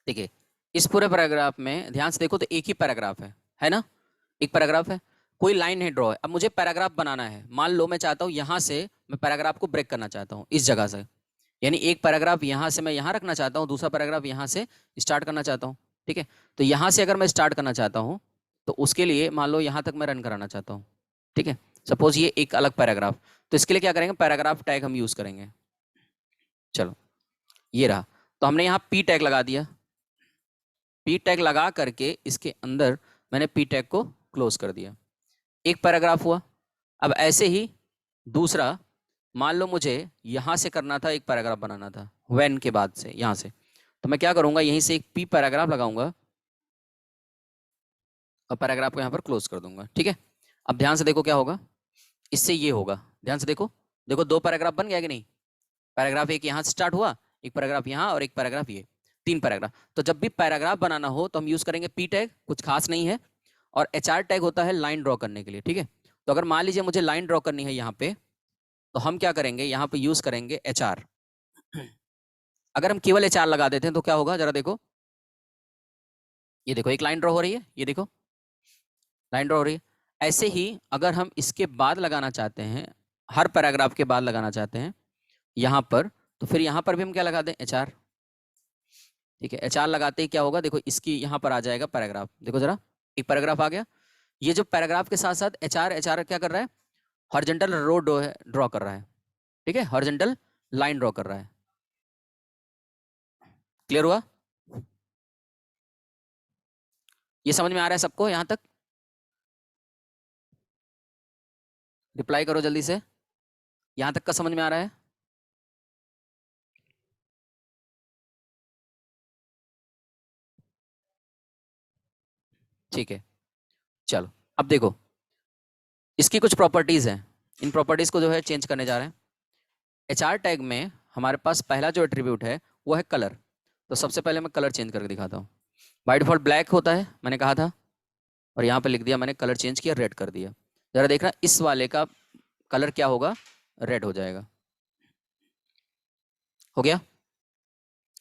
देखिए, इस पूरे पैराग्राफ में ध्यान से देखो तो एक ही पैराग्राफ है ना? एक पैराग्राफ है, कोई लाइन नहीं ड्रॉ है। अब मुझे पैराग्राफ बनाना है, मान लो मैं चाहता हूँ यहां से मैं पैराग्राफ को ब्रेक करना चाहता हूँ इस जगह से, यानी एक पैराग्राफ यहां से मैं यहां रखना चाहता हूँ, दूसरा पैराग्राफ यहां से स्टार्ट करना चाहता हूँ। ठीक है, तो यहां से अगर मैं स्टार्ट करना चाहता हूँ तो उसके लिए मान लो यहां तक मैं रन कराना चाहता हूँ। ठीक है, सपोज ये एक अलग पैराग्राफ, तो इसके लिए क्या करेंगे, पैराग्राफ टैग हम यूज करेंगे। चलो, ये रहा, तो हमने यहाँ पी टैग लगा दिया। पी टैग लगा करके इसके अंदर मैंने पी टैग को क्लोज कर दिया। एक पैराग्राफ हुआ। अब ऐसे ही दूसरा, मान लो मुझे यहां से करना था, एक पैराग्राफ बनाना था व्हेन के बाद से यहां से, तो मैं क्या करूंगा, यहीं से एक पी पैराग्राफ लगाऊंगा और पैराग्राफ को यहां पर क्लोज कर दूंगा। ठीक है, अब ध्यान से देखो क्या होगा, इससे ये होगा, ध्यान से देखो, देखो दो पैराग्राफ बन गया कि नहीं? पैराग्राफ एक यहां से स्टार्ट हुआ, एक पैराग्राफ यहां और एक पैराग्राफ ये, तीन पैराग्राफ। तो जब भी पैराग्राफ बनाना हो तो हम यूज करेंगे पी टैग, कुछ खास नहीं है। और एच आर टैग होता है लाइन ड्रॉ करने के लिए। ठीक है, तो अगर मान लीजिए मुझे लाइन ड्रॉ करनी है यहाँ पे, तो हम क्या करेंगे, यहाँ पे यूज करेंगे एच आर। अगर हम केवल एच आर लगा देते हैं तो क्या होगा, जरा देखो, ये देखो एक लाइन ड्रॉ हो रही है, ये देखो लाइन ड्रॉ हो रही है। ऐसे ही अगर हम इसके बाद लगाना चाहते हैं, हर पैराग्राफ के बाद लगाना चाहते हैं यहाँ पर, तो फिर यहाँ पर भी हम क्या लगा दें, एच आर। ठीक है, एच आर लगाते ही क्या होगा, देखो इसकी यहाँ पर आ जाएगा पैराग्राफ, देखो जरा, एक पैराग्राफ आ गया। ये जो पैराग्राफ के साथ साथ एच आर क्या कर रहा है, हॉरिजॉन्टल रो ड्रॉ कर रहा है। ठीक है, हॉरिजॉन्टल लाइन ड्रॉ कर रहा है। क्लियर हुआ? ये समझ में आ रहा है सबको यहाँ तक? रिप्लाई करो जल्दी से, यहाँ तक का समझ में आ रहा है? ठीक है, चलो अब देखो, इसकी कुछ प्रॉपर्टीज हैं, इन प्रॉपर्टीज को जो है चेंज करने जा रहे हैं। एच आर टैग में हमारे पास पहला जो एट्रीब्यूट है वो है कलर। तो सबसे पहले मैं कलर चेंज करके दिखाता हूँ। बाय डिफॉल्ट ब्लैक होता है, मैंने कहा था, और यहाँ पे लिख दिया मैंने, कलर चेंज किया, रेड कर दिया। जरा देखना इस वाले का कलर क्या होगा, रेड हो जाएगा। हो गया,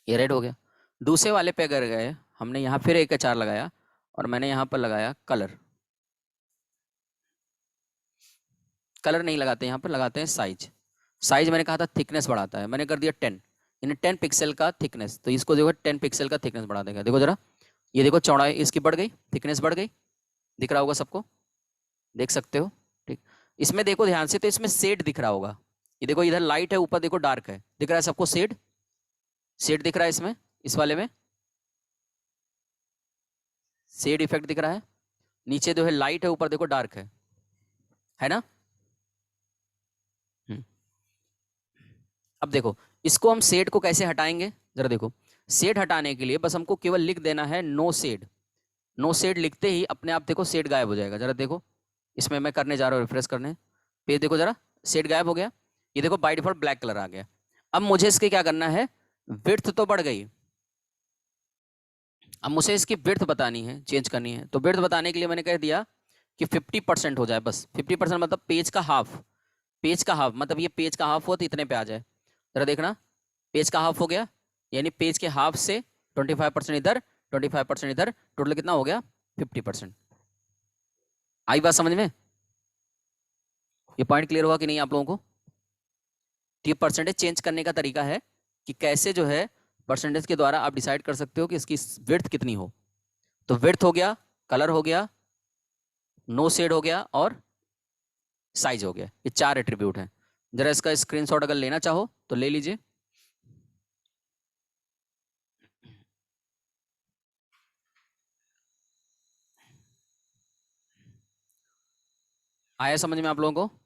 ये रेड हो गया। दूसरे वाले पे अगर गए, हमने यहाँ फिर एक अचार लगाया और मैंने यहाँ पर लगाया कलर। कलर नहीं लगाते, यहाँ पर लगाते हैं साइज। साइज मैंने कहा था थिकनेस बढ़ाता है, मैंने कर दिया 10, यानी 10 पिक्सल का थिकनेस। तो इसको देखो 10 पिक्सल का थिकनेस बढ़ा देगा, देखो जरा, ये देखो चौड़ाई इसकी बढ़ गई, थिकनेस बढ़ गई, दिख रहा होगा सबको, देख सकते हो? ठीक, इसमें देखो ध्यान से, तो इसमें शेड दिख रहा होगा। ये देखो इधर लाइट है, ऊपर देखो डार्क है, दिख रहा है सबको शेड? शेड दिख रहा है इसमें, इस वाले में शेड इफेक्ट दिख रहा है। नीचे जो है लाइट है, ऊपर देखो डार्क है ना? हम्म। अब देखो, इसको हम शेड को कैसे हटाएंगे, जरा देखो। शेड हटाने के लिए बस हमको केवल लिख देना है नो शेड। नो शेड लिखते ही अपने आप देखो शेड गायब हो जाएगा। जरा देखो, इसमें मैं करने जा रहा हूँ, रिफ्रेश करने पे देखो जरा, शेड गायब हो गया। ये देखो बाय डिफॉल्ट ब्लैक कलर आ गया। अब मुझे इसके क्या करना है, विड्थ तो बढ़ गई, अब मुझे इसकी विड्थ बतानी है, चेंज करनी है। तो विड्थ बताने के लिए मैंने कह दिया कि 50% हो जाए, बस 50% मतलब पेज का हाफ। पेज का हाफ मतलब ये पेज का हाफ हो तो इतने पे आ जाए। जरा देखना, पेज का हाफ हो गया, यानी पेज के हाफ से 25% इधर, 25% इधर, टोटल कितना हो गया, 50%। आई बात समझ में? ये पॉइंट क्लियर हुआ कि नहीं आप लोगों को? तो ये परसेंटेज चेंज करने का तरीका है कि कैसे जो है परसेंटेज के द्वारा आप डिसाइड कर सकते हो कि इसकी विड्थ कितनी हो। तो विड्थ हो गया, कलर हो गया, नो शेड हो गया और साइज हो गया, ये चार एट्रीब्यूट हैं। जरा इसका स्क्रीनशॉट अगर लेना चाहो तो ले लीजिए। आया समझ में आप लोगों को?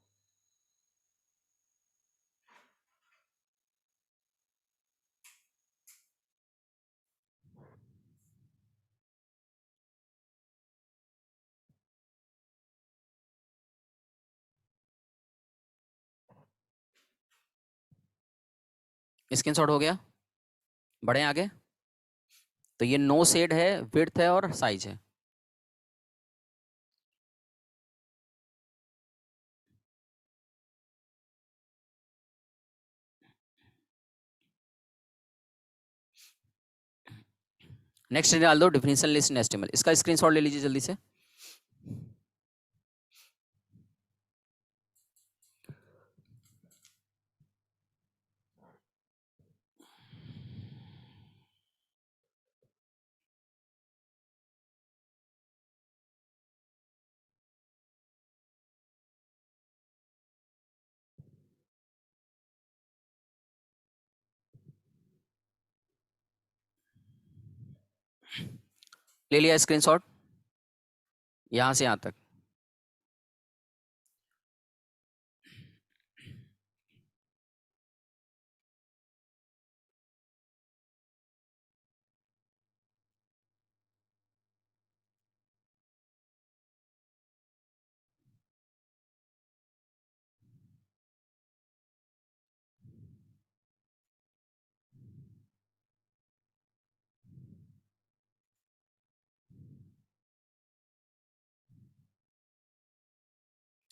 स्क्रीनशॉट हो गया, बढ़े आगे। तो ये नो शेड है, विड्थ है और साइज है। नेक्स्ट डाल दो डिफिनेशन लिस्ट इन एचटीएमएल, इसका स्क्रीनशॉट ले लीजिए जल्दी से। ले लिया स्क्रीनशॉट यहां से यहां तक।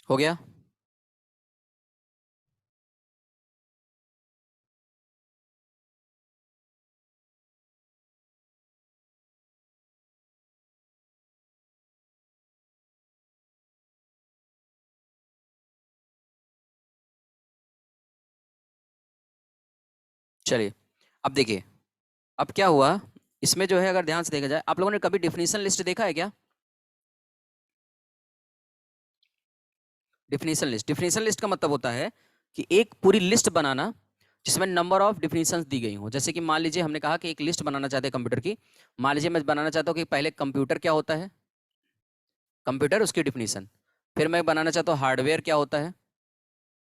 हो गया। चलिए अब देखिए, अब क्या हुआ इसमें जो है, अगर ध्यान से देखा जाए, आप लोगों ने कभी डिफिनेशन लिस्ट देखा है क्या? डिफिनेशन लिस्ट का मतलब होता है कि एक पूरी लिस्ट बनाना जिसमें नंबर ऑफ डिफिनेशंस दी गई हो। जैसे कि मान लीजिए हमने कहा कि एक लिस्ट बनाना चाहते हैं कंप्यूटर की। मान लीजिए मैं बनाना चाहता हूँ कि पहले कंप्यूटर क्या होता है, कंप्यूटर उसकी डिफिनेशन। फिर मैं बनाना चाहता हूँ हार्डवेयर क्या होता है,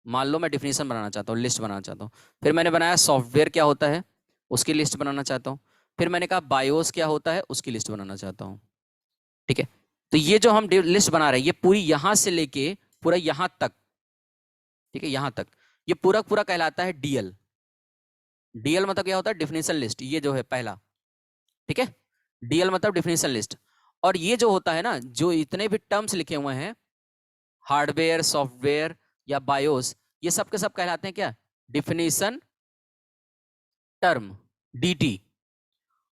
मान लो मैं डिफिनेशन बनाना चाहता हूँ, लिस्ट बनाना चाहता हूँ। फिर मैंने बनाया सॉफ्टवेयर क्या होता है, उसकी लिस्ट बनाना चाहता हूँ। फिर मैंने कहा बायोस क्या होता है, उसकी लिस्ट बनाना चाहता हूँ। ठीक है, तो ये जो हम लिस्ट बना रहे हैं ये पूरी यहां से लेके पूरा यहां तक, ठीक है, यहां तक, ये पूरा पूरा कहलाता है डीएल। डीएल मतलब क्या होता है, डिफिनेशन लिस्ट, ये जो है पहला। ठीक है, डीएल मतलब डिफिनेशन लिस्ट। और ये जो होता है ना, जो इतने भी टर्म्स लिखे हुए हैं, हार्डवेयर, सॉफ्टवेयर या बायोस, ये सब के सब कहलाते हैं क्या, डिफिनेशन टर्म, डीटी।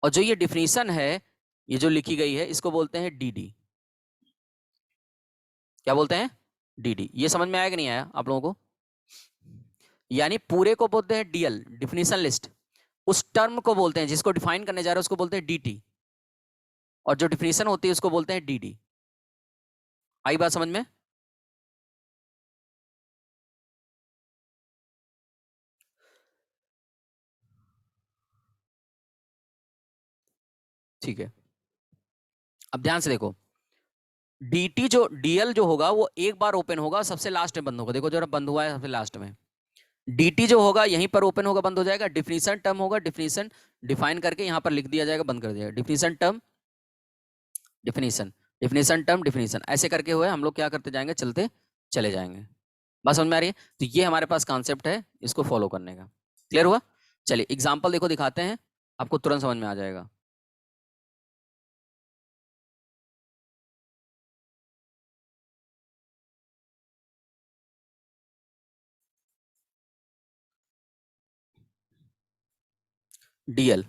और जो ये डिफिनेशन है, ये जो लिखी गई है, इसको बोलते हैं डीडी। क्या बोलते हैं, डीडी। ये समझ में आया कि नहीं आया आप लोगों को? यानी पूरे को बोलते हैं डीएल, डिफिनेशन लिस्ट। उस टर्म को बोलते हैं, जिसको डिफाइन करने जा रहे हैं उसको बोलते हैं डीटी। और जो डिफिनेशन होती है उसको बोलते हैं डीडी। आई बात समझ में? ठीक है, अब ध्यान से देखो, डीटी जो डीएल जो होगा वो एक बार ओपन होगा, सबसे लास्ट में बंद होगा। देखो जरा बंद हुआ है सबसे लास्ट में। डीटी जो होगा यहीं पर ओपन होगा, बंद हो जाएगा। डिफिनेशन टर्म होगा, डिफिनेशन डिफाइन करके यहां पर लिख दिया जाएगा, बंद कर दिया जाएगा। Definition term, definition, definition term, definition, ऐसे करके हुए हम लोग क्या करते जाएंगे, चलते चले जाएंगे। बात समझ में आ रही है? तो ये हमारे पास कॉन्सेप्ट है इसको फॉलो करने का। क्लियर हुआ? चलिए एग्जाम्पल देखो, दिखाते हैं, आपको तुरंत समझ में आ जाएगा। डीएल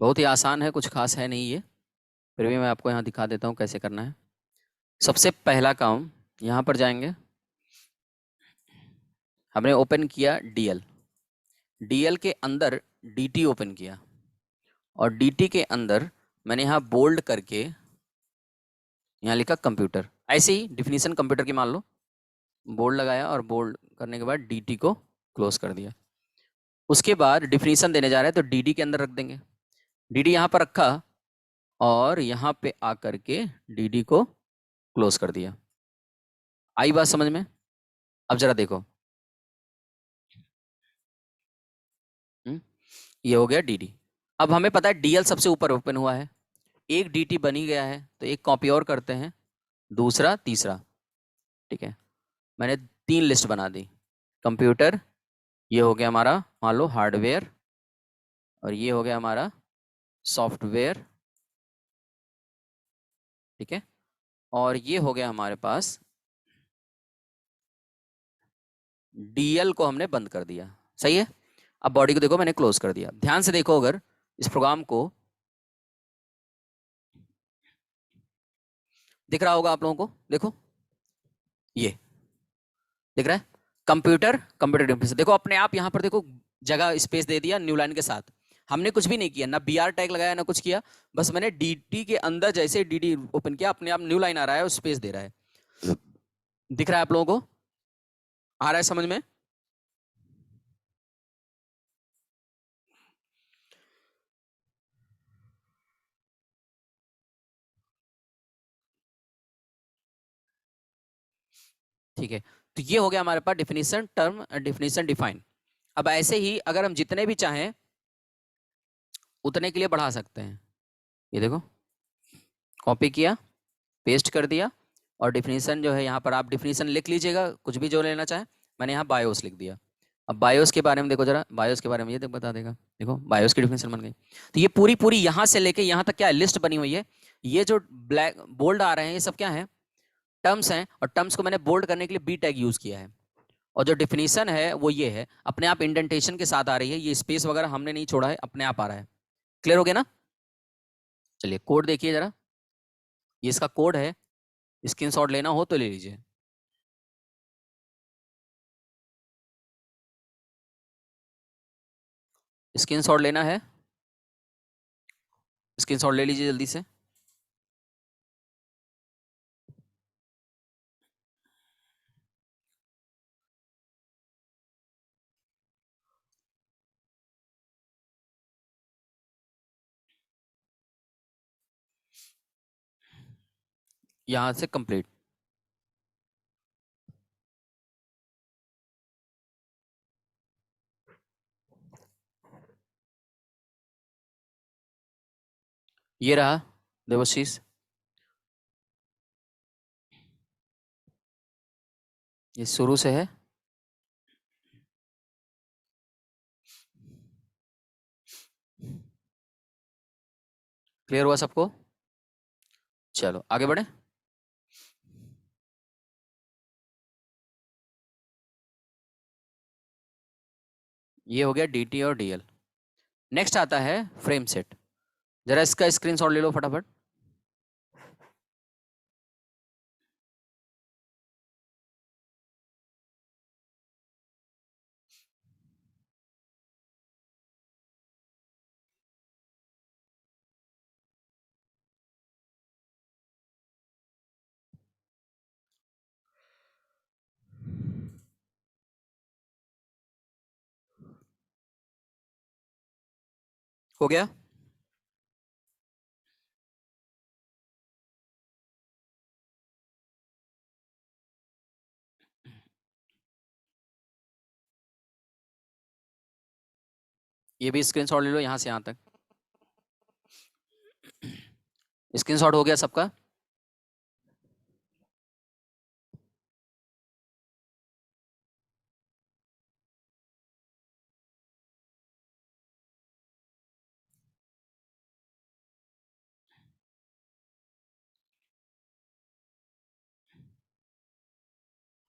बहुत ही आसान है, कुछ खास है नहीं ये, फिर भी मैं आपको यहाँ दिखा देता हूँ कैसे करना है। सबसे पहला काम, यहाँ पर जाएंगे, हमने ओपन किया डीएल। डीएल के अंदर डीटी ओपन किया, और डीटी के अंदर मैंने यहाँ बोल्ड करके यहाँ लिखा कंप्यूटर। ऐसे ही डिफिनीशन कंप्यूटर की मान लो, बोल्ड लगाया और बोल्ड करने के बाद डीटी को क्लोज कर दिया। उसके बाद डिफिनीशन देने जा रहे हैं तो डीडी के अंदर रख देंगे। डीडी यहाँ पर रखा और यहाँ पे आकर के डीडी को क्लोज कर दिया। आई बात समझ में? अब जरा देखो, ये हो गया डीडी। अब हमें पता है डीएल सबसे ऊपर ओपन हुआ है, एक डीटी बन ही गया है, तो एक कॉपी और करते हैं, दूसरा, तीसरा। ठीक है, मैंने 3 लिस्ट बना दी। कंप्यूटर, ये हो गया हमारा मान लो हार्डवेयर, और ये हो गया हमारा सॉफ्टवेयर। ठीक है, और ये हो गया हमारे पास, डीएल को हमने बंद कर दिया। सही है? अब बॉडी को देखो मैंने क्लोज कर दिया। ध्यान से देखो, अगर इस प्रोग्राम को दिख रहा होगा आप लोगों को, देखो ये दिख रहा है, कंप्यूटर कंप्यूटर डिफरेंस। देखो अपने आप यहाँ पर देखो जगह स्पेस दे दिया न्यू लाइन के साथ। हमने कुछ भी नहीं किया, ना बी आर टैग लगाया ना कुछ किया, बस मैंने डी टी के अंदर जैसे डी डी ओपन किया अपने आप न्यू लाइन आ रहा है और स्पेस दे रहा है। दिख रहा है आप लोगों को, आ रहा है समझ में? ठीक है, तो ये हो गया हमारे पास डिफिनीशन टर्म, डिफिनीशन डिफाइन। अब ऐसे ही अगर हम जितने भी चाहें उतने के लिए बढ़ा सकते हैं। ये देखो, कॉपी किया, पेस्ट कर दिया, और डिफिनीशन जो है यहाँ पर आप डिफिनीशन लिख लीजिएगा, कुछ भी जो लेना चाहे। मैंने यहाँ बायोस लिख दिया। अब बायोस के बारे में देखो जरा, बायोस के बारे में ये बता देगा। देखो बायोस की डिफिनीशन बन गई। तो ये पूरी पूरी यहाँ से लेके यहाँ तक क्या है, लिस्ट बनी हुई है। ये जो ब्लैक बोल्ड आ रहे हैं ये सब क्या है, टर्म्स हैं, और टर्म्स को मैंने बोल्ड करने के लिए बी टैग यूज किया है। और जो डिफिनीशन है वो ये है, अपने आप इंडेंटेशन के साथ आ रही है, ये स्पेस वगैरह हमने नहीं छोड़ा है, अपने आप आ रहा है। क्लियर हो गया ना? चलिए कोड देखिए जरा, ये इसका कोड है, स्क्रीनशॉट लेना हो तो ले लीजिए। स्क्रीनशॉट लेना है, स्क्रीनशॉट ले लीजिए जल्दी से। यहां से कंप्लीट। ये रहा देवशीष, ये शुरू से है। क्लियर हुआ सबको? चलो आगे बढ़े। ये हो गया dt और dl। नेक्स्ट आता है फ्रेम सेट। जरा इसका स्क्रीनशॉट ले लो फटाफट। हो गया? ये भी स्क्रीनशॉट ले लो यहाँ से यहाँ तक। स्क्रीनशॉट हो गया सबका?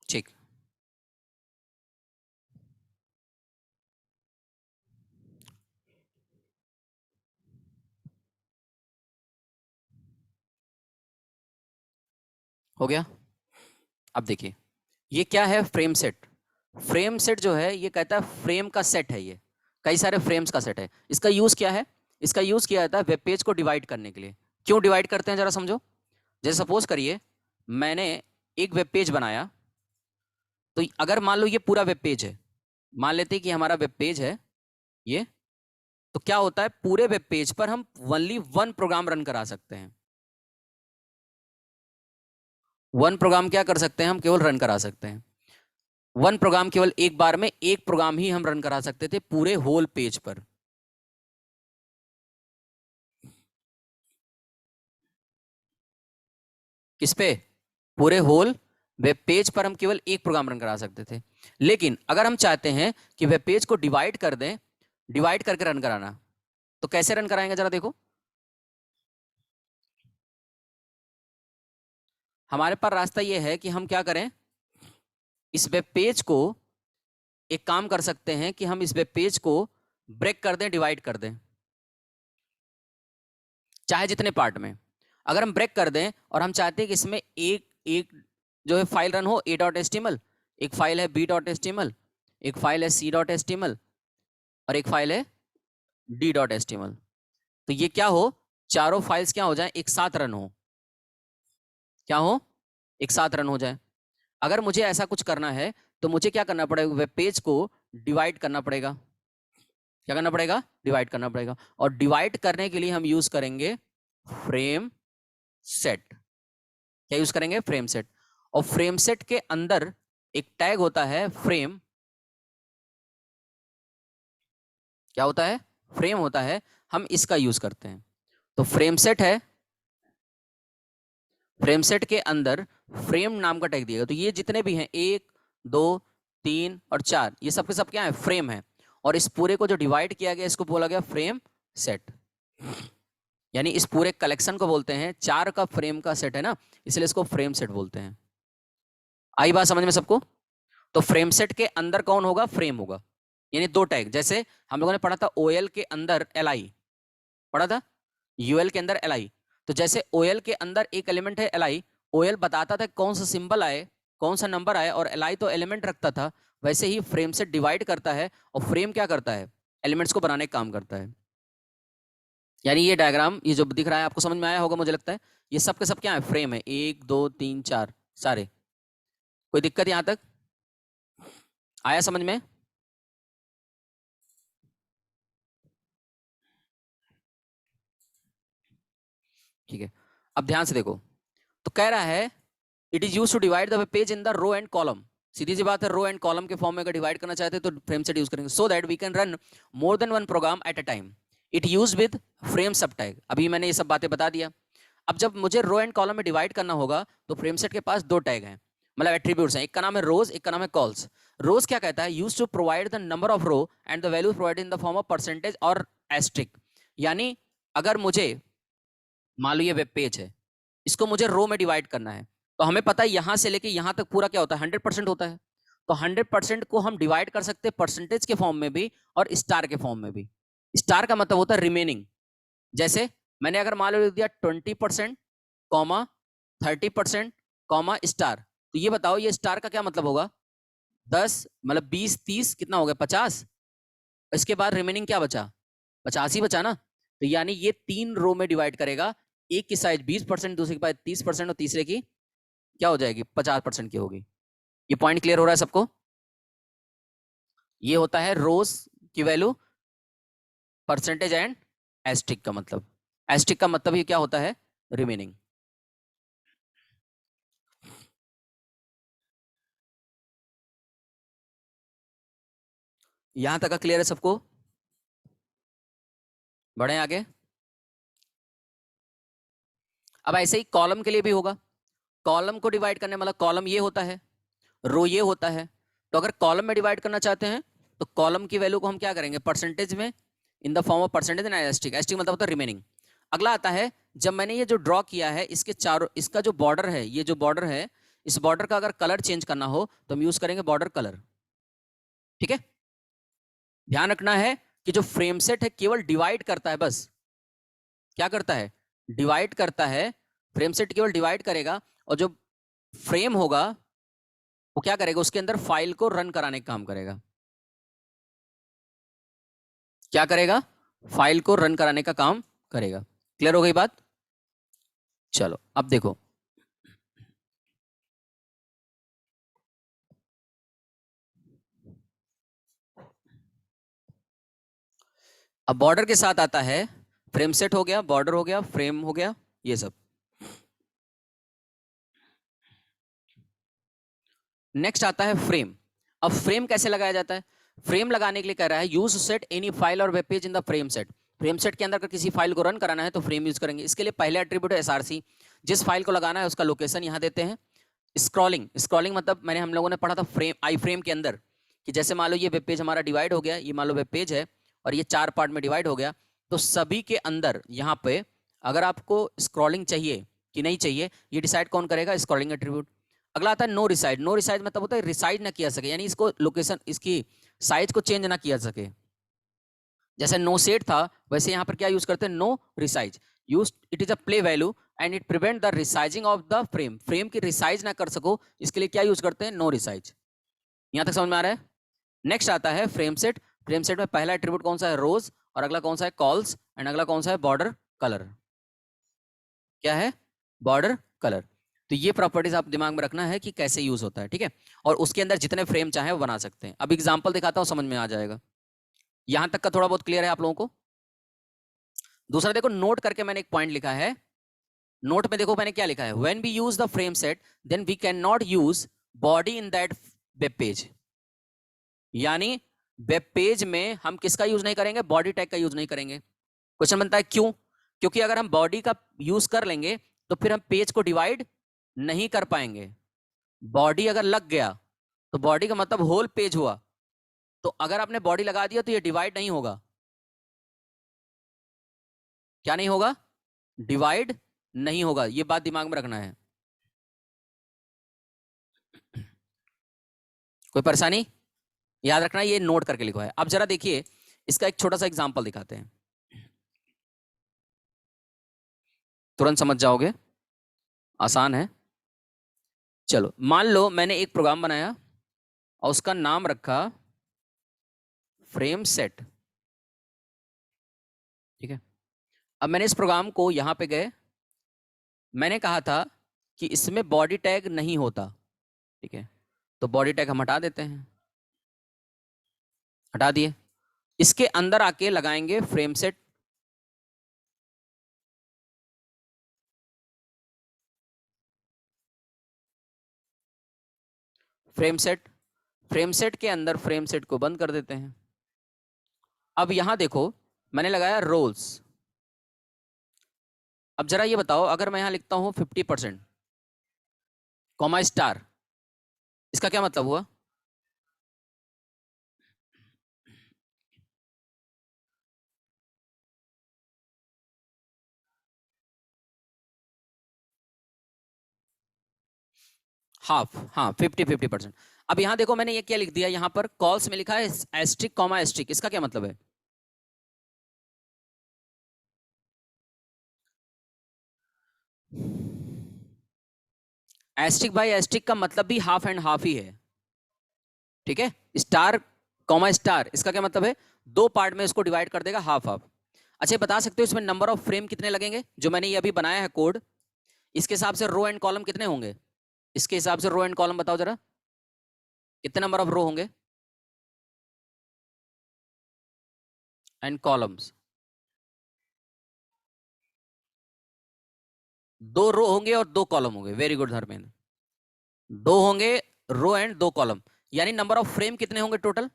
ठीक, हो गया। अब देखिए ये क्या है, फ्रेम सेट। फ्रेम सेट जो है ये कहता है फ्रेम का सेट है, ये कई सारे फ्रेम्स का सेट है। इसका यूज क्या है, इसका यूज किया जाता है वेब पेज को डिवाइड करने के लिए। क्यों डिवाइड करते हैं जरा समझो। जैसे सपोज करिए मैंने एक वेब पेज बनाया, तो अगर मान लो ये पूरा वेब पेज है, मान लेते हैं कि हमारा वेब पेज है ये, तो क्या होता है पूरे वेब पेज पर हम ओनली वन प्रोग्राम रन करा सकते हैं। वन प्रोग्राम क्या कर सकते हैं, हम केवल रन करा सकते हैं। वन प्रोग्राम केवल एक बार में एक प्रोग्राम ही हम रन करा सकते थे पूरे होल पेज पर। किस पे? पूरे होल वेब पेज पर हम केवल एक प्रोग्राम रन करा सकते थे। लेकिन अगर हम चाहते हैं कि वेब पेज को डिवाइड कर दें, डिवाइड करके रन कराना, तो कैसे रन कराएंगे जरा देखो। हमारे पास रास्ता यह है कि हम क्या करें, इस वेब पेज को एक काम कर सकते हैं कि हम इस वेब पेज को ब्रेक कर दें, डिवाइड कर दें, चाहे जितने पार्ट में। अगर हम ब्रेक कर दें और हम चाहते हैं कि इसमें एक एक जो है फाइल रन हो, a.html, एक फाइल है b.html, एक फाइल है c.html और एक फाइल है d.html, तो ये क्या हो, चारों फाइल्स क्या हो जाए, एक साथ रन हो, क्या हो, एक साथ रन हो जाए। अगर मुझे ऐसा कुछ करना है तो मुझे क्या करना पड़ेगा, वेब पेज को डिवाइड करना पड़ेगा। क्या करना पड़ेगा, डिवाइड करना पड़ेगा। और डिवाइड करने के लिए हम यूज करेंगे फ्रेम सेट। क्या यूज करेंगे, फ्रेम सेट। और फ्रेम सेट के अंदर एक टैग होता है फ्रेम। क्या होता है, फ्रेम होता है, हम इसका यूज करते हैं। तो फ्रेम सेट है, फ्रेम सेट के अंदर फ्रेम नाम का टैग दिएगा। तो ये जितने भी हैं 1 2 3 और 4, ये सब के सब क्या है, फ्रेम है। और इस पूरे को जो डिवाइड किया गया इसको बोला गया फ्रेम सेट। यानी इस पूरे कलेक्शन को बोलते हैं, 4 का फ्रेम का सेट है ना, इसलिए इसको फ्रेम सेट बोलते हैं। आई बात समझ में सबको। तो फ्रेम सेट के अंदर कौन होगा, फ्रेम होगा। यानी दो टैग, जैसे हम लोगों ने पढ़ा था OL के अंदर LI, पढ़ा था UL के अंदर LI। तो जैसे OL के अंदर एक एलिमेंट है LI, OL बताता था कौन सा सिंबल आए, कौन सा नंबर आए, और LI तो एलिमेंट रखता था। वैसे ही फ्रेम सेट डिवाइड करता है और फ्रेम क्या करता है, एलिमेंट्स को बनाने का काम करता है। यानी ये डायग्राम, ये जो दिख रहा है आपको समझ में आया होगा मुझे लगता है। ये सब के सब क्या है, फ्रेम है, 1 2 3 4 सारे। कोई दिक्कत यहां तक आया समझ में। ठीक है, अब ध्यान से देखो। तो कह रहा है it is use to divide the page in the row and column. सीधी सी बात है, रो एंड कॉलम के फॉर्म में अगर डिवाइड करना चाहते हैं तो फ्रेम सेट यूज करेंगे, so that we can run more than one program at a time. It use with frame sub tag. अभी मैंने ये सब बातें बता दिया। अब जब मुझे रो एंड कॉलम में डिवाइड करना होगा तो फ्रेम सेट के पास दो टैग हैं, मतलब एट्रीब्यूट्स हैं। एक का नाम है रोज, एक का नाम है कॉल्स। रोज क्या कहता है, use to provide the number of row and the value provided in the form of percentage और एस्ट्रिक। यानी अगर मुझे मान लो ये वेब पेज है, इसको मुझे रो में डिवाइड करना है, तो हमें पता है यहां से लेके यहां तक पूरा क्या होता है, 100% होता है। तो 100% को हम डिवाइड कर सकते हैं परसेंटेज के फॉर्म में भी और स्टार के फॉर्म में भी। स्टार का मतलब होता है रिमेनिंग। जैसे मैंने अगर मान लो लिख दिया 20% कॉमा 30% कॉमा स्टार, तो ये बताओ ये स्टार का क्या मतलब होगा, 10 मतलब 20 30 कितना हो गया, 50। इसके बाद रिमेनिंग क्या बचा, 50 ही बचा ना। तो यानी ये 3 रो में डिवाइड करेगा, एक की साइज 20%, दूसरे के बाद 30% और तीसरे की क्या हो जाएगी, 50% की होगी। ये पॉइंट क्लियर हो रहा है सबको। ये होता है रोज की वैल्यू, परसेंटेज एंड एस्टिक का मतलब। एस्टिक का मतलब ये क्या होता है, रिमेनिंग। यहां तक का क्लियर है सबको, बढ़े आगे। अब ऐसे ही कॉलम के लिए भी होगा। कॉलम को डिवाइड करने मतलब कॉलम ये होता है, रो ये होता है। तो अगर कॉलम में डिवाइड करना चाहते हैं तो कॉलम की वैल्यू को हम क्या करेंगे, परसेंटेज में, इन the form of percentage and asterisk. Asterisk मतलब होता है रिमेनिंग। अगला आता है, जब मैंने ये जो ड्रॉ किया है इसके चारों, इसका जो बॉर्डर है, ये जो बॉर्डर है, इस बॉर्डर का अगर कलर चेंज करना हो तो हम यूज करेंगे बॉर्डर कलर। ठीक है, ध्यान रखना है कि जो फ्रेम सेट है केवल डिवाइड करता है बस। क्या करता है, डिवाइड करता है। फ्रेम सेट केवल डिवाइड करेगा, और जो फ्रेम होगा वो क्या करेगा, उसके अंदर फाइल को रन कराने का काम करेगा। क्या करेगा, फाइल को रन कराने का काम करेगा। क्लियर हो गई बात। चलो अब देखो, अब बॉर्डर के साथ आता है, फ्रेम सेट हो गया, बॉर्डर हो गया, फ्रेम हो गया, ये सब। नेक्स्ट आता है फ्रेम। अब फ्रेम कैसे लगाया जाता है, फ्रेम लगाने के लिए कह रहा है यूज सेट एनी फाइल और web page in the frame set. Frame set के अंदर अगर किसी फाइल को रन कराना है तो फ्रेम यूज करेंगे। इसके लिए पहले एट्रीब्यूट है SRC। जिस फाइल को लगाना है उसका लोकेशन यहाँ देते हैं। स्क्रॉलिंग, स्क्रॉलिंग मतलब मैंने हम लोगों ने पढ़ा था फ्रेम, आई फ्रेम के अंदर, कि जैसे मान लो ये वेब पेज हमारा डिवाइड हो गया, ये मान लो वेब पेज है और ये 4 पार्ट में डिवाइड हो गया, तो सभी के अंदर यहाँ पे अगर आपको स्क्रॉलिंग चाहिए कि नहीं चाहिए, ये डिसाइड कौन करेगा, स्क्रॉलिंग एट्रीब्यूट। अगला आता है नो रिसाइड। नो रिसाइड मतलब होता है रिसाइड ना किया सके, यानी इसको लोकेशन, इसकी साइज को चेंज ना किया सके। जैसे नो सेट था, वैसे यहाँ पर क्या यूज करते हैं, no resize. Use it is a play value and it prevent the resizing of the frame. Frame की रिसाइज ना कर सको, इसके लिए क्या यूज करते हैं, नो रिसाइज। यहां तक समझ में आ रहा है। नेक्स्ट आता है फ्रेम सेट। फ्रेम सेट में पहला एट्रीब्यूट कौन सा है, रोज, और अगला कौन सा है, कॉल्स, एंड अगला कौन सा है, बॉर्डर कलर। क्या है, बॉर्डर कलर। तो ये प्रॉपर्टीज आप दिमाग में रखना है कि कैसे यूज होता है, ठीक है। और उसके अंदर जितने फ्रेम चाहे वो बना सकते हैं। अब एग्जांपल दिखाता हूं, समझ में आ जाएगा। यहां तक का थोड़ा बहुत क्लियर है आप लोगों को। दूसरा देखो, नोट करके मैंने एक पॉइंट लिखा है। नोट में देखो मैंने क्या लिखा है, when we use the frame set then we can not use body in that web page. यानी वेब पेज में हम किसका यूज नहीं करेंगे, बॉडी टैग का यूज नहीं करेंगे। क्वेश्चन बनता है क्यों? क्योंकि अगर हम बॉडी का यूज कर लेंगे तो फिर हम पेज को डिवाइड नहीं कर पाएंगे। बॉडी अगर लग गया तो बॉडी का मतलब होल पेज हुआ, तो अगर आपने बॉडी लगा दिया तो ये डिवाइड नहीं होगा। क्या नहीं होगा, डिवाइड नहीं होगा। ये बात दिमाग में रखना है। कोई परेशानी, याद रखना, ये नोट करके लिखो है। अब जरा देखिए, इसका एक छोटा सा एग्जांपल दिखाते हैं, तुरंत समझ जाओगे, आसान है। चलो मान लो मैंने एक प्रोग्राम बनाया और उसका नाम रखा फ्रेम सेट, ठीक है। अब मैंने इस प्रोग्राम को यहां पे गए, मैंने कहा था कि इसमें बॉडी टैग नहीं होता, ठीक है। तो बॉडी टैग हम हटा देते हैं, हटा दिए। इसके अंदर आके लगाएंगे frame set. Frame set, frame set के अंदर फ्रेम सेट को बंद कर देते हैं। अब यहां देखो मैंने लगाया रोल्स। अब जरा ये बताओ, अगर मैं यहां लिखता हूं 50% कॉमा स्टार, इसका क्या मतलब हुआ? हाफ, हाँ 50-50%। अब यहां देखो मैंने ये क्या लिख दिया, यहां पर कॉल्स में लिखा है एस्ट्रिक कॉमा एस्ट्रिक, इसका क्या मतलब है? एस्ट्रिक भाई, एस्ट्रिक का मतलब भी हाफ एंड हाफ ही है, ठीक है। स्टार कॉमा स्टार, इसका क्या मतलब है, दो पार्ट में इसको डिवाइड कर देगा, हाफ हाफ। अच्छा ये बता सकते हो इसमें नंबर ऑफ फ्रेम कितने लगेंगे? जो मैंने ये अभी बनाया है कोड, इसके हिसाब से रो एंड कॉलम कितने होंगे? इसके हिसाब से रो एंड कॉलम बताओ जरा, कितने नंबर ऑफ रो होंगे एंड कॉलम्स? दो रो होंगे और दो कॉलम होंगे, वेरी गुड धर्मेंद्र। दो होंगे रो एंड दो कॉलम, यानी नंबर ऑफ फ्रेम कितने होंगे टोटल?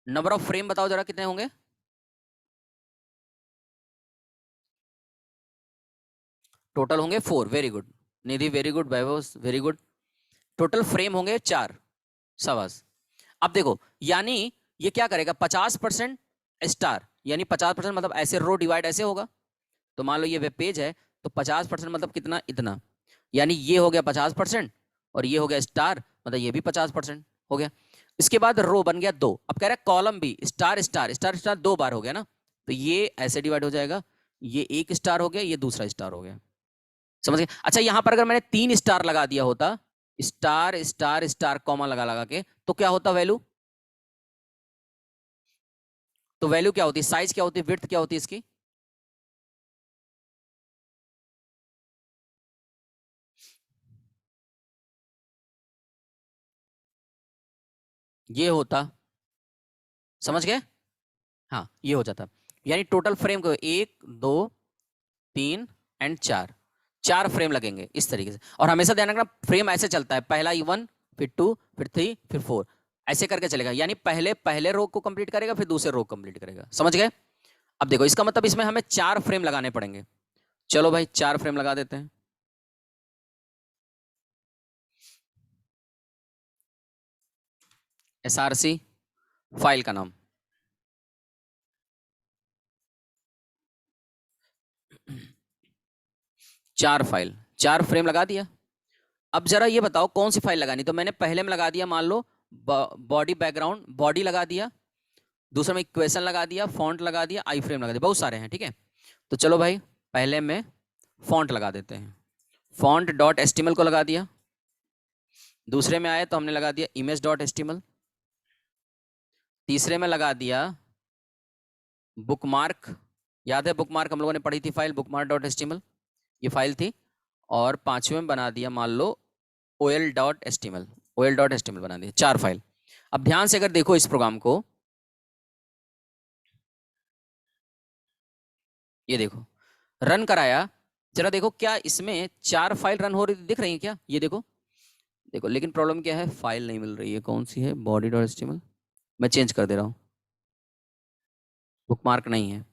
नंबर ऑफ फ्रेम बताओ जरा कितने होंगे? टोटल होंगे 4, वेरी गुड। निधि वेरी गुड, वैभव वेरी गुड। टोटल फ्रेम होंगे 4, शाबाश। अब देखो, यानी ये क्या करेगा, 50% स्टार, यानी 50% मतलब ऐसे रो डिवाइड ऐसे होगा। तो मान लो ये वेब पेज है, तो 50% मतलब कितना, इतना। यानी ये हो गया 50% और ये हो गया स्टार, मतलब ये भी 50% हो गया। इसके बाद रो बन गया 2। अब कह रहा है कॉलम भी स्टार स्टार स्टार स्टार 2 बार हो गया ना, तो ये ऐसे डिवाइड हो जाएगा। ये एक स्टार हो गया, ये दूसरा स्टार हो गया। समझ गए? अच्छा यहां पर अगर मैंने 3 स्टार लगा दिया होता, स्टार स्टार स्टार कॉमा लगा लगा के, तो क्या होता वैल्यू? तो वैल्यू क्या होती, साइज क्या होती, विड्थ क्या होती इसकी? ये होता, समझ गए? हाँ ये हो जाता। यानी टोटल फ्रेम को 1 2 3 एंड 4, 4 फ्रेम लगेंगे इस तरीके से। और हमेशा ध्यान रखना फ्रेम ऐसे चलता है, पहला 1, फिर 2, फिर 3, फिर 4, ऐसे करके चलेगा। यानी पहले पहले रो को कंप्लीट करेगा, फिर दूसरे रो कंप्लीट करेगा। समझ गए? अब देखो इसका मतलब इसमें हमें 4 फ्रेम लगाने पड़ेंगे। चलो भाई 4 फ्रेम लगा देते हैं। SRC फाइल का नाम, 4 फाइल, 4 फ्रेम लगा दिया। अब जरा ये बताओ कौन सी फाइल लगानी, तो मैंने पहले में लगा दिया, मान लो बॉडी बैकग्राउंड, बॉडी लगा दिया, दूसरा में इक्वेशन लगा दिया, फॉन्ट लगा दिया, आई फ्रेम लगा दिया, बहुत सारे हैं, ठीक है। तो चलो भाई पहले में फॉन्ट लगा देते हैं, फॉन्ट डॉट एचटीएमएल को लगा दिया। दूसरे में आए तो हमने लगा दिया इमेज डॉट एचटीएमएल। तीसरे में लगा दिया बुकमार्क, याद है बुकमार्क हम लोगों ने पढ़ी थी फाइल, बुकमार्क डॉट एचटीएमएल ये फाइल थी। और पांचवें में बना दिया मान लो OL dot HTML, OL dot HTML बना दिया, 4 फाइल। अब ध्यान से अगर देखो इस प्रोग्राम को, ये देखो रन कराया, जरा देखो क्या इसमें 4 फाइल रन हो रही दिख रही है क्या, ये देखो, देखो लेकिन प्रॉब्लम क्या है, फाइल नहीं मिल रही है, कौन सी है, बॉडी डॉट एचटीएमएल, मैं चेंज कर दे रहा हूँ, बुकमार्क नहीं है,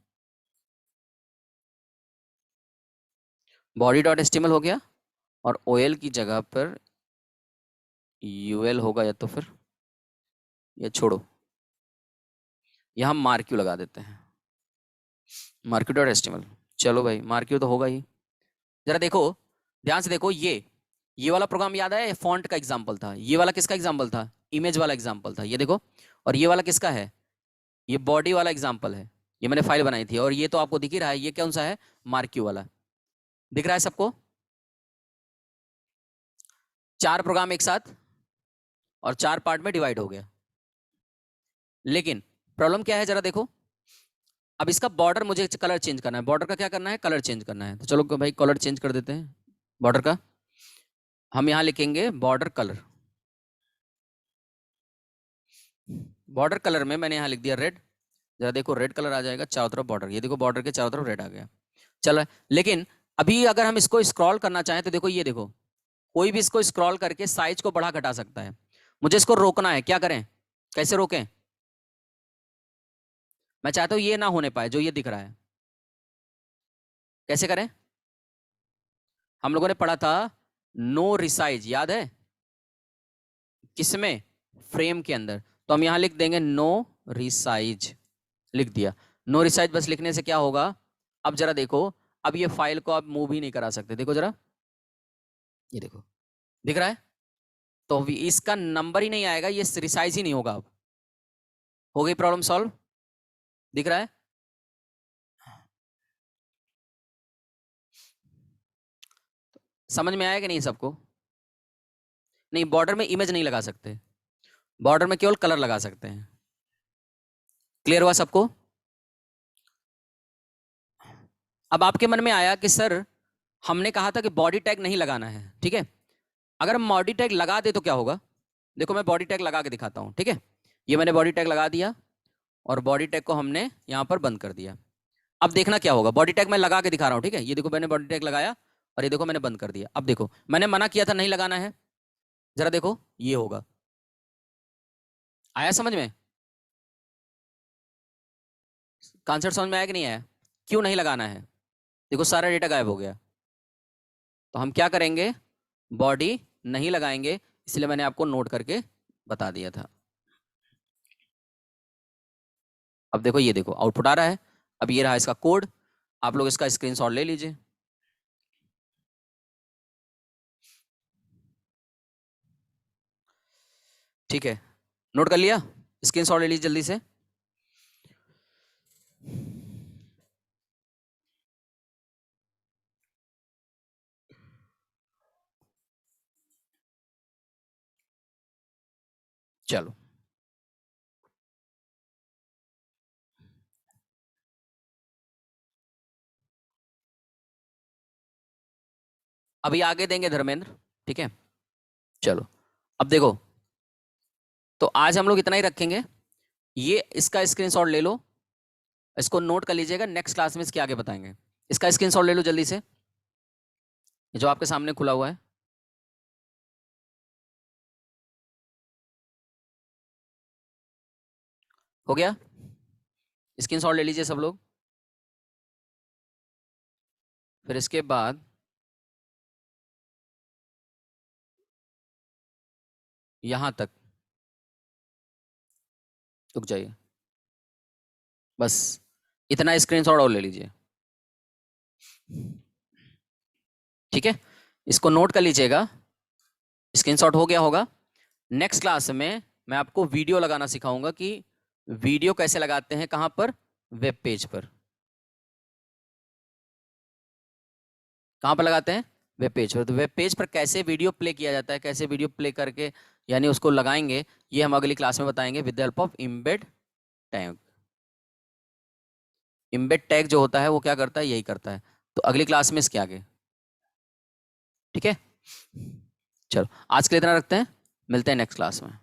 बॉडी डॉट एचटीएमएल हो गया, और ओएल की जगह पर यूएल होगा, या तो फिर या छोड़ो, यहां मार्क्यू लगा देते हैं, मार्क्यू डॉट एचटीएमएल। चलो भाई मार्क्यू तो होगा ही। जरा देखो ध्यान से देखो, ये वाला प्रोग्राम याद है, फॉन्ट का एग्जांपल था, ये वाला किसका एग्जांपल था, इमेज वाला एग्जांपल था, ये देखो। और ये वाला किसका है, ये बॉडी वाला एग्जांपल है, ये मैंने फाइल बनाई थी। और ये तो आपको दिख ही रहा है, ये कौन सा है, मार्क्यू वाला, दिख रहा है सबको, 4 प्रोग्राम एक साथ और 4 पार्ट में डिवाइड हो गया। लेकिन प्रॉब्लम क्या है, जरा देखो, अब इसका बॉर्डर मुझे कलर चेंज करना है, बॉर्डर का क्या करना है, कलर चेंज करना है। तो चलो भाई कलर चेंज कर देते हैं बॉर्डर का, हम यहां लिखेंगे बॉर्डर कलर, बॉर्डर कलर में मैंने यहां लिख दिया रेड, जरा देखो रेड कलर आ जाएगा चारों तरफ बॉर्डर, ये देखो बॉर्डर के चारों तरफ रेड आ गया। चलो लेकिन अभी अगर हम इसको स्क्रॉल करना चाहें तो देखो, ये देखो कोई भी इसको स्क्रॉल करके साइज को बढ़ा घटा सकता है, मुझे इसको रोकना है, क्या करें, कैसे रोकें, मैं चाहता हूं ये ना होने पाए जो ये दिख रहा है, कैसे करें, हम लोगों ने पढ़ा था नो रिसाइज, याद है, किसमें, फ्रेम के अंदर। तो हम यहां लिख देंगे नो रिसाइज, लिख दिया, नो रिसाइज बस लिखने से क्या होगा, अब जरा देखो, अब ये फाइल को आप मूव ही नहीं करा सकते, देखो जरा, ये देखो दिख रहा है, तो इसका नंबर ही नहीं आएगा, ये रिसाइज ही नहीं होगा। अब हो गई प्रॉब्लम सॉल्व, दिख रहा है, समझ में आया कि नहीं सबको, नहीं बॉर्डर में इमेज नहीं लगा सकते, बॉर्डर में केवल कलर लगा सकते हैं, क्लियर हुआ सबको। अब आपके मन में आया कि सर हमने कहा था कि बॉडी टैग नहीं लगाना है, ठीक है, अगर हम बॉडी टैग लगा दे तो क्या होगा, देखो मैं बॉडी टैग लगा के दिखाता हूं, ठीक है, ये मैंने बॉडी टैग लगा दिया और बॉडी टैग को हमने यहां पर बंद कर दिया। अब देखना क्या होगा, बॉडी टैग मैं लगा के दिखा रहा हूं, ठीक है, ये देखो मैंने बॉडी टैग लगाया और ये देखो मैंने बंद कर दिया। अब देखो मैंने मना किया था नहीं लगाना है, जरा देखो ये होगा, आया समझ में, कॉन्सेप्ट समझ में आया कि नहीं आया, क्यों नहीं लगाना है, देखो सारा डेटा गायब हो गया। तो हम क्या करेंगे, बॉडी नहीं लगाएंगे, इसलिए मैंने आपको नोट करके बता दिया था। अब देखो ये देखो आउटपुट आ रहा है, अब ये रहा इसका कोड, आप लोग इसका स्क्रीनशॉट ले लीजिए, ठीक है, नोट कर लिया, स्क्रीनशॉट ले लीजिए जल्दी से। चलो अभी आगे देंगे धर्मेंद्र, ठीक है, चलो अब देखो, तो आज हम लोग इतना ही रखेंगे, ये इसका स्क्रीनशॉट ले लो, इसको नोट कर लीजिएगा, नेक्स्ट क्लास में इसके आगे बताएंगे। इसका स्क्रीनशॉट ले लो जल्दी से, ये जो आपके सामने खुला हुआ है, हो गया, स्क्रीनशॉट ले लीजिए सब लोग। फिर इसके बाद यहां तक रुक जाइए, बस इतना स्क्रीनशॉट और ले लीजिए, ठीक है, इसको नोट कर लीजिएगा, स्क्रीनशॉट हो गया होगा। नेक्स्ट क्लास में मैं आपको वीडियो लगाना सिखाऊंगा कि वीडियो कैसे लगाते हैं, कहां पर, वेब पेज पर। कहां पर लगाते हैं, वेब पेज पर। तो वेब पेज पर कैसे वीडियो प्ले किया जाता है, कैसे वीडियो प्ले करके यानी उसको लगाएंगे, ये हम अगली क्लास में बताएंगे with the help of embed tag. Embed tag जो होता है वो क्या करता है, यही करता है। तो अगली क्लास में इसके आगे, ठीक है। चलो आज के लिए इतना रखते हैं, मिलते हैं नेक्स्ट क्लास में।